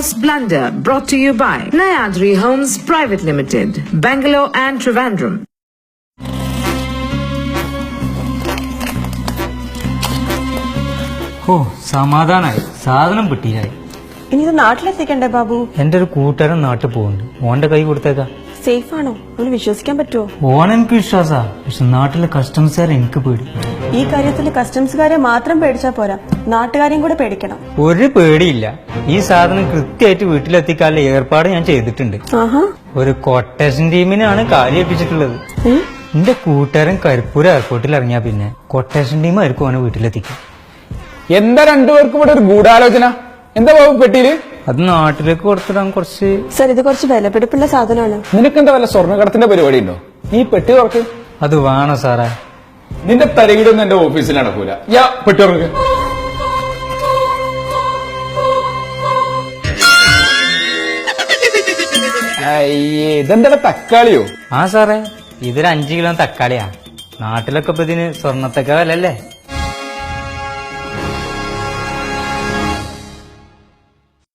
Divorce Blunder, brought to you by Nayadri Homes Private Limited, Bangalore and Trivandrum. ഓ സമാധാനായി, സാധനം കിട്ടിയായി. ഇനി ഇത് നാട്ടിലെത്തിക്കണ്ടേ ബാബു? എന്റെ ഒരു കൂട്ടുകാരൻ നാട്ടിൽ പോകുന്നുണ്ട്, ഓന്റെ കൈ കൊടുത്തേക്കാ. സേഫ് ആണോ? അവന് വിശ്വസിക്കാൻ പറ്റുമോ? ഓൻ എനിക്ക് വിശ്വാസാ, പക്ഷെ നാട്ടിലെ കസ്റ്റംസുകാരെ എനിക്ക് പേടി. ഈ കാര്യത്തിൽ കസ്റ്റംസുകാരെ മാത്രം പേടിച്ചാ പോരാ, നാട്ടുകാരെയും കൂടെ പേടിക്കണം. ഒരു പേടിയില്ല. ഈ സാധനം കൃത്യമായിട്ട് വീട്ടിലെത്തിക്കാനുള്ള ഏർപ്പാട് ഞാൻ ചെയ്തിട്ടുണ്ട്. ഒരു കൊട്ടേഷൻ ടീമിനാണ് കാലിയേൽപ്പിച്ചിട്ടുള്ളത്. എന്റെ കൂട്ടുകാരൻ കരിപ്പൂർ എയർപോർട്ടിൽ ഇറങ്ങിയാ പിന്നെ കൊട്ടേഷൻ ടീം ആയിരിക്കും ഓനെ വീട്ടിലെത്തിക്കും. എന്താ രണ്ടുപേർക്കും ഇവിടെ ഒരു ഗൂഢാലോചന? എന്താ ബാബു പെട്ടിയില്? അത് നാട്ടിലേക്ക് കൊടുത്തിടാൻ കുറച്ച്. സർ, ഇത് കുറച്ച് വിലപിടിപ്പുള്ള സാധനമാണ്. നിനക്കെന്താ വല്ല സ്വർണ്ണക്കടത്തിന്റെ പരിപാടി ഉണ്ടോ? നീ പെട്ടി തുറക്ക്. അത് വേണോ സാറേ? നിന്റെ തരകിടൊന്നും എന്റെ ഓഫീസിൽ നടക്കൂല. പെട്ടി തുറക്ക്. ഇതെന്താ തക്കാളിയോ? ആ സാറേ, ഇതൊരു 5 കിലോ തക്കാളിയാ. നാട്ടിലൊക്കെ ഇപ്പൊ ഇതിന് സ്വർണ്ണത്തൊക്കെ വിലല്ലേ.